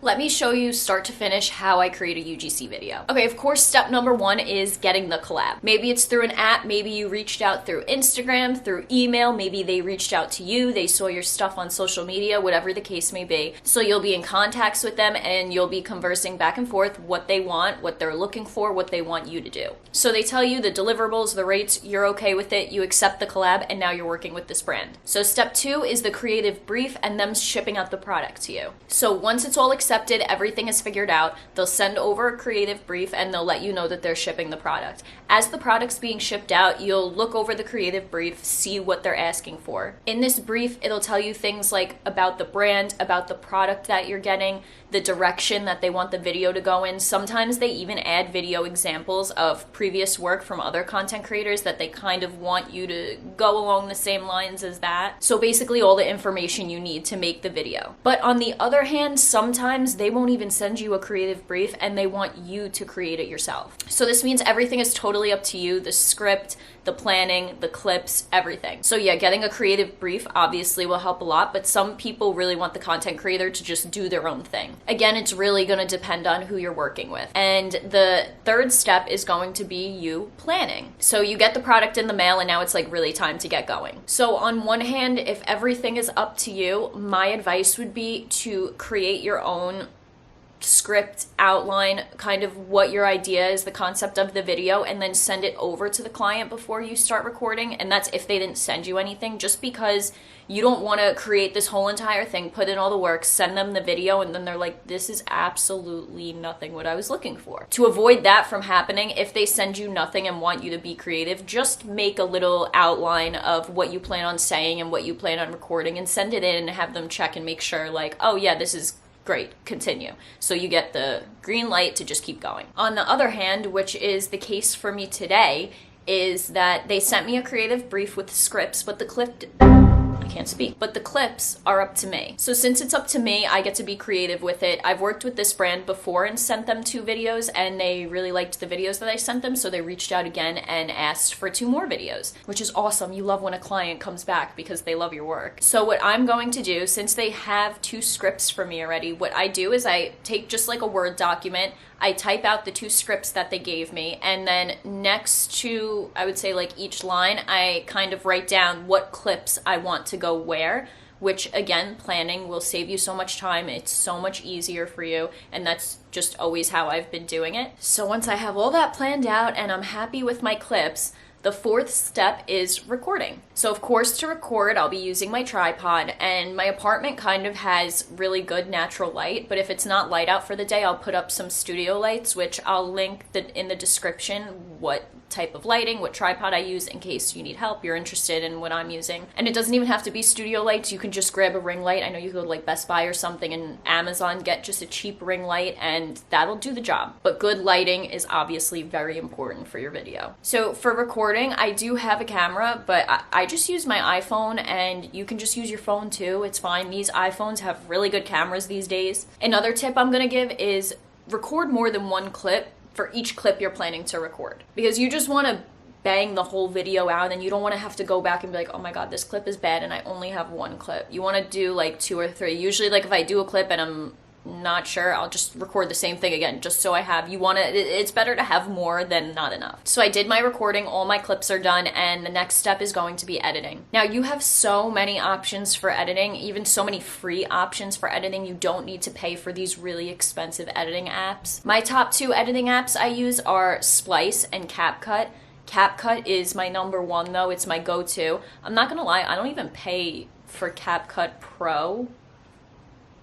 Let me show you start to finish how I create a UGC video. Okay, of course, step number one is getting the collab. Maybe it's through an app, maybe you reached out through Instagram, through email, maybe they reached out to you, they saw your stuff on social media, whatever the case may be. So you'll be in contacts with them and you'll be conversing back and forth what they want, what they're looking for, what they want you to do. So they tell you the deliverables, the rates, you're okay with it, you accept the collab, and now you're working with this brand. So step two is the creative brief and them shipping out the product to you. So once it's all accepted, everything is figured out, they'll send over a creative brief and they'll let you know that they're shipping the product. As the product's being shipped out, you'll look over the creative brief, see what they're asking for. In this brief, it'll tell you things like about the brand, about the product that you're getting, the direction that they want the video to go in. Sometimes they even add video examples of previous work from other content creators that they kind of want you to go along the same lines as that. So basically all the information you need to make the video. But on the other hand, sometimes they won't even send you a creative brief and they want you to create it yourself. So this means everything is totally up to you, the script, the planning, the clips, everything. So yeah, getting a creative brief obviously will help a lot, but some people really want the content creator to just do their own thing. Again, it's really going to depend on who you're working with. And the third step is going to be you planning. So you get the product in the mail and now it's like really time to get going. So on one hand, if everything is up to you, my advice would be to create your own script, outline, kind of what your idea is, the concept of the video, and then send it over to the client before you start recording. And that's if they didn't send you anything, just because you don't want to create this whole entire thing, put in all the work, send them the video, and then they're like, this is absolutely nothing what I was looking for. To avoid that from happening, if they send you nothing and want you to be creative, just make a little outline of what you plan on saying and what you plan on recording and send it in and have them check and make sure like, oh yeah, this is great, continue. So you get the green light to just keep going. On the other hand, which is the case for me today, is that they sent me a creative brief with scripts, but I can't speak, but the clips are up to me. So since it's up to me, I get to be creative with it. I've worked with this brand before and sent them 2 videos and they really liked the videos that I sent them, so they reached out again and asked for 2 more videos, which is awesome. You love when a client comes back because they love your work. So what I'm going to do, since they have 2 scripts for me already, what I do is I take just like a Word document, I type out the 2 scripts that they gave me, and then next to, I would say like each line, I kind of write down what clips I want to go where, which again, planning will save you so much time. It's so much easier for you, and that's just always how I've been doing it. So once I have all that planned out and I'm happy with my clips, the 4th step is recording. So of course, to record, I'll be using my tripod, and my apartment kind of has really good natural light, but if it's not light out for the day, I'll put up some studio lights, which I'll link in the description what type of lighting, what tripod I use in case you need help, you're interested in what I'm using. And it doesn't even have to be studio lights, you can just grab a ring light. I know you could go to like Best Buy or something and Amazon, get just a cheap ring light and that'll do the job. But good lighting is obviously very important for your video. So for recording, I do have a camera, but I just use my iPhone, and you can just use your phone too, it's fine. These iPhones have really good cameras these days. Another tip I'm gonna give is record more than 1 clip for each clip you're planning to record, because you just want to bang the whole video out and you don't want to have to go back and be like, oh my god, this clip is bad and I only have 1 clip. You want to do like 2 or 3. Usually like if I do a clip and I'm not sure, I'll just record the same thing again just so I have, it's better to have more than not enough. So I did my recording, all my clips are done, and the next step is going to be editing. Now you have so many options for editing, even so many free options for editing. You don't need to pay for these really expensive editing apps. My top 2 editing apps I use are Splice and CapCut. CapCut is my number 1 though, it's my go-to. I'm not gonna lie, I don't even pay for CapCut Pro.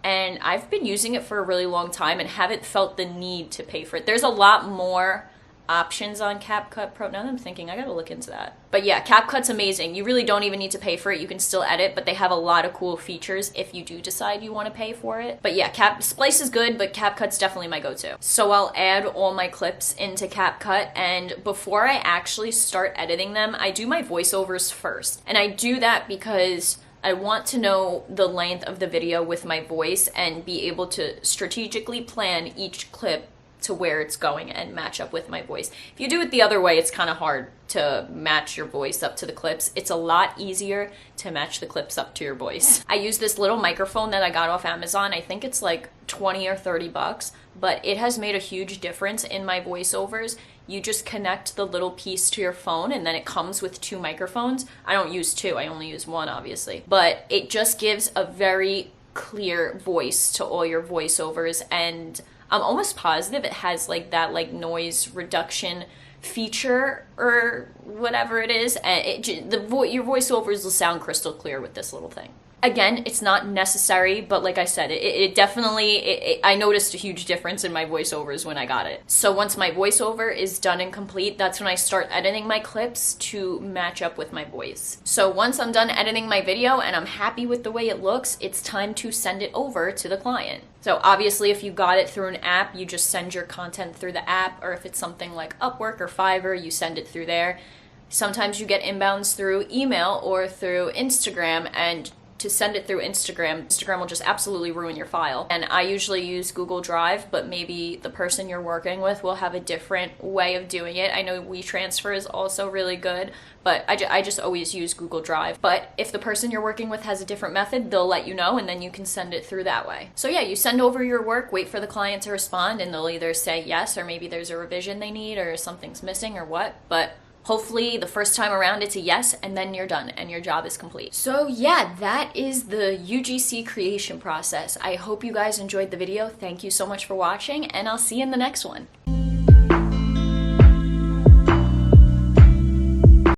And I've been using it for a really long time and haven't felt the need to pay for it. There's a lot more options on CapCut Pro. Now that I'm thinking, I gotta look into that. But yeah, CapCut's amazing. You really don't even need to pay for it. You can still edit, but they have a lot of cool features if you do decide you want to pay for it. But yeah, Splice is good, but CapCut's definitely my go-to. So I'll add all my clips into CapCut, and before I actually start editing them, I do my voiceovers first. And I do that because I want to know the length of the video with my voice and be able to strategically plan each clip to where it's going and match up with my voice. If you do it the other way, it's kind of hard to match your voice up to the clips. It's a lot easier to match the clips up to your voice. I use this little microphone that I got off Amazon. I think it's like 20 or 30 bucks, but it has made a huge difference in my voiceovers. You just connect the little piece to your phone and then it comes with 2 microphones. I don't use 2, I only use 1 obviously. But it just gives a very clear voice to all your voiceovers, and I'm almost positive it has like that like noise reduction feature or whatever it is, and your voiceovers will sound crystal clear with this little thing. Again, it's not necessary, but like I said, it definitely, I noticed a huge difference in my voiceovers when I got it. So once my voiceover is done and complete, that's when I start editing my clips to match up with my voice. So once I'm done editing my video and I'm happy with the way it looks, it's time to send it over to the client. So obviously if you got it through an app, you just send your content through the app, or if it's something like Upwork or Fiverr, you send it through there. Sometimes you get inbounds through email or through Instagram, and to send it through Instagram will just absolutely ruin your file. And I usually use Google Drive, but maybe the person you're working with will have a different way of doing it. I know WeTransfer is also really good, but I just always use Google Drive. But if the person you're working with has a different method, they'll let you know, and then you can send it through that way. So yeah, you send over your work, wait for the client to respond, and they'll either say yes, or maybe there's a revision they need, or something's missing or what. But hopefully the first time around it's a yes, and then you're done and your job is complete. So yeah, that is the UGC creation process. I hope you guys enjoyed the video. Thank you so much for watching, and I'll see you in the next one.